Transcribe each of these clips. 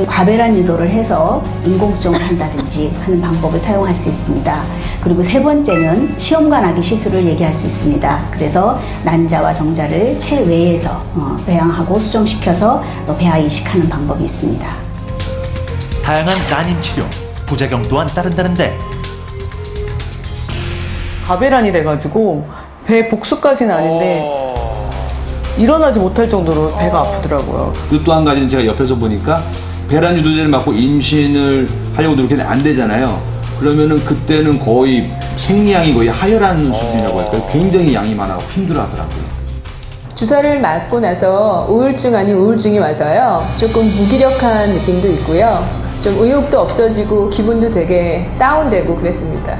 과배란 유도를 해서 인공수정을 한다든지 하는 방법을 사용할 수 있습니다. 그리고 세 번째는 시험관 아기 시술을 얘기할 수 있습니다. 그래서 난자와 정자를 체외에서 배양하고 수정시켜서 또 배아 이식하는 방법이 있습니다. 다양한 난임 치료, 부작용 또한 따른다는데 과배란이 돼가지고 배 복수까지는 아닌데 일어나지 못할 정도로 배가 아프더라고요. 그리고 또 한 가지는 제가 옆에서 보니까 배란 유도제를 맞고 임신을 하려고 노력했는데 안 되잖아요. 그러면은 그때는 거의 생리양이 거의 하혈한 수준이라고 할까요? 굉장히 양이 많아서 힘들어하더라고요. 주사를 맞고 나서 우울증 아닌 우울증이 와서요. 조금 무기력한 느낌도 있고요. 좀 의욕도 없어지고 기분도 되게 다운되고 그랬습니다.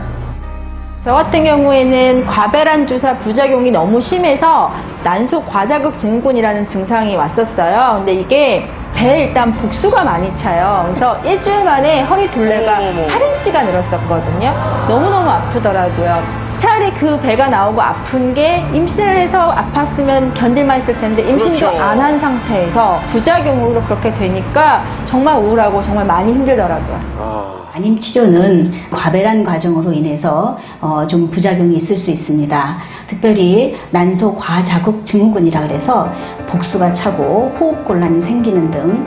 저 같은 경우에는 과배란 주사 부작용이 너무 심해서 난소 과자극 증후군이라는 증상이 왔었어요. 근데 이게 배에 일단 복수가 많이 차요. 그래서 일주일 만에 허리 둘레가 8인치가 늘었었거든요. 너무너무 아프더라고요. 차라리 그 배가 나오고 아픈 게 임신을 해서 아팠으면 견딜만 했을 텐데 임신도 안 한 상태에서 부작용으로 그렇게 되니까 정말 우울하고 정말 많이 힘들더라고요. 난임 치료는 과배란 과정으로 인해서 좀 부작용이 있을 수 있습니다. 특별히 난소 과자극 증후군이라 그래서 복수가 차고 호흡곤란이 생기는 등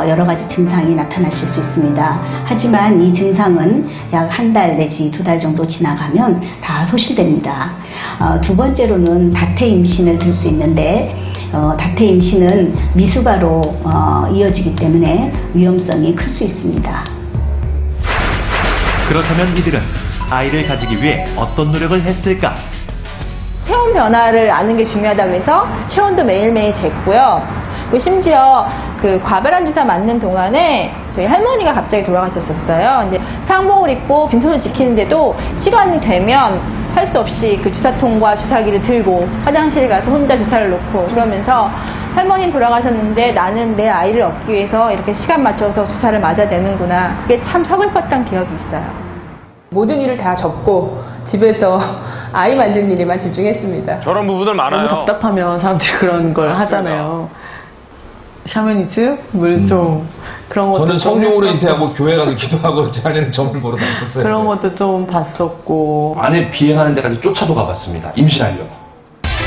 여러 가지 증상이 나타나실 수 있습니다. 하지만 이 증상은 약 한 달 내지 2달 정도 지나가면 다 소실됩니다. 두 번째로는 다태 임신을 들 수 있는데 다태 임신은 미숙아로 이어지기 때문에 위험성이 클 수 있습니다. 그렇다면 이들은 아이를 가지기 위해 어떤 노력을 했을까? 체온 변화를 아는 게 중요하다고 해서 체온도 매일매일 쟀고요. 그리고 심지어 그 과배란 주사 맞는 동안에 저희 할머니가 갑자기 돌아가셨었어요. 이제 상복을 입고 빈손을 지키는데도 시간이 되면 할 수 없이 그 주사통과 주사기를 들고 화장실 가서 혼자 주사를 놓고 그러면서 할머니는 돌아가셨는데 나는 내 아이를 얻기 위해서 이렇게 시간 맞춰서 주사를 맞아야 되는구나. 그게 참 서글펐던 기억이 있어요. 모든 일을 다 접고 집에서 아이 만드는 일에만 집중했습니다. 저런 부부들 많아요. 너무 답답하면 사람들이 그런 걸 하잖아요. 샤머니즘? 물좀 그런 것도 저는 성령으로 잉태하고 교회 가서 기도하고 제 아내는 점을 보러 다녔어요. 그런 것도 좀 봤었고 아내 비행하는 데까지 쫓아도 가봤습니다. 임신하려고.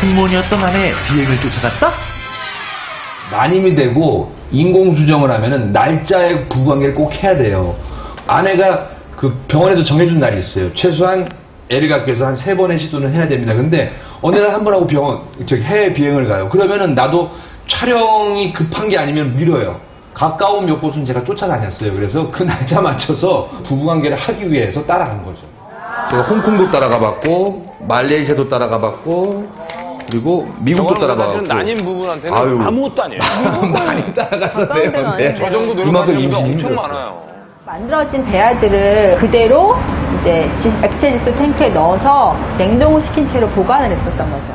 승무원이었던 아내의 비행을 쫓아갔다? 난임이 되고 인공수정을 하면은 날짜에 부부관계를 꼭 해야 돼요. 아내가 그 병원에서 정해준 날이 있어요. 최소한 애를 갖기 위해서 한 3번의 시도는 해야 됩니다. 근데 어느 날 한 번 하고 해외 비행을 가요. 그러면은 나도 촬영이 급한 게 아니면 미뤄요. 가까운 몇 곳은 제가 쫓아다녔어요. 그래서 그 날짜 맞춰서 부부관계를 하기 위해서 따라간 거죠. 제가 홍콩도 따라가 봤고 말레이시아도 따라가 봤고 그리고 미국도 따라가 봤고. 사실은 난임 부분한테는 아무것도 아니에요. 많이 따라갔었네요. 네. 저 정도 노력하시는 분들 엄청 많아요. 만들어진 배아들을 그대로 이제 액체 질소 탱크에 넣어서 냉동을 시킨 채로 보관을 했었던 거죠.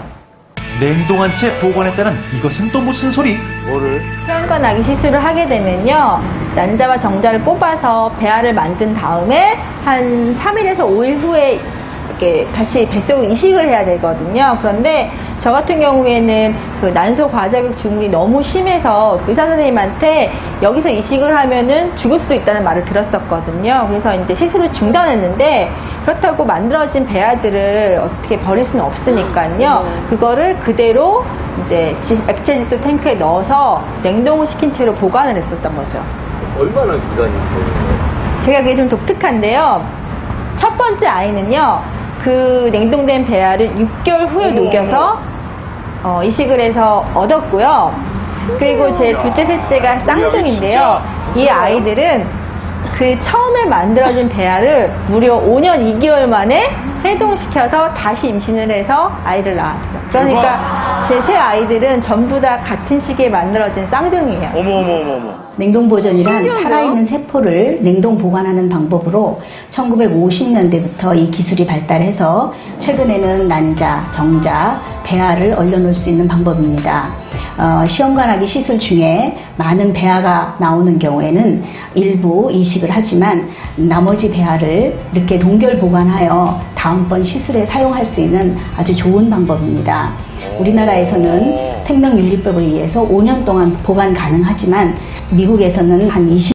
냉동한 채 보관했다는 이것은 또 무슨 소리? 뭐를? 시험관 아기 시술을 하게 되면요. 난자와 정자를 뽑아서 배아를 만든 다음에 한 3일에서 5일 후에 이렇게 다시 뱃속으로 이식을 해야 되거든요. 그런데 저 같은 경우에는 그 난소 과자극 증후군이 너무 심해서 의사 선생님한테 여기서 이식을 하면은 죽을 수도 있다는 말을 들었었거든요. 그래서 이제 시술을 중단했는데 그렇다고 만들어진 배아들을 어떻게 버릴 수는 없으니까요. 그거를 그대로 이제 액체 질소 탱크에 넣어서 냉동을 시킨 채로 보관을 했었던 거죠. 얼마나 기간이 걸려요? 제가 그게 좀 독특한데요. 첫 번째 아이는요. 그 냉동된 배아를 6개월 후에 녹여서 이식을 해서 얻었고요. 그리고 제 둘째, 셋째가 쌍둥이인데요. 이 아이들은 그 처음에 만들어진 배아를 무려 5년 2개월 만에 해동시켜서 다시 임신을 해서 아이를 낳았죠. 그러니까 제 세 아이들은 전부 다 같은 시기에 만들어진 쌍둥이에요. 어머. 냉동보존이란 살아있는 세포를 냉동 보관하는 방법으로 1950년대부터 이 기술이 발달해서 최근에는 난자, 정자, 배아를 얼려놓을 수 있는 방법입니다. 시험관 아기 시술 중에 많은 배아가 나오는 경우에는 일부 이식을 하지만 나머지 배아를 이렇게 동결 보관하여 다음번 시술에 사용할 수 있는 아주 좋은 방법입니다. 우리나라에서는 생명윤리법에 의해서 5년 동안 보관 가능하지만 미국에서는 한 20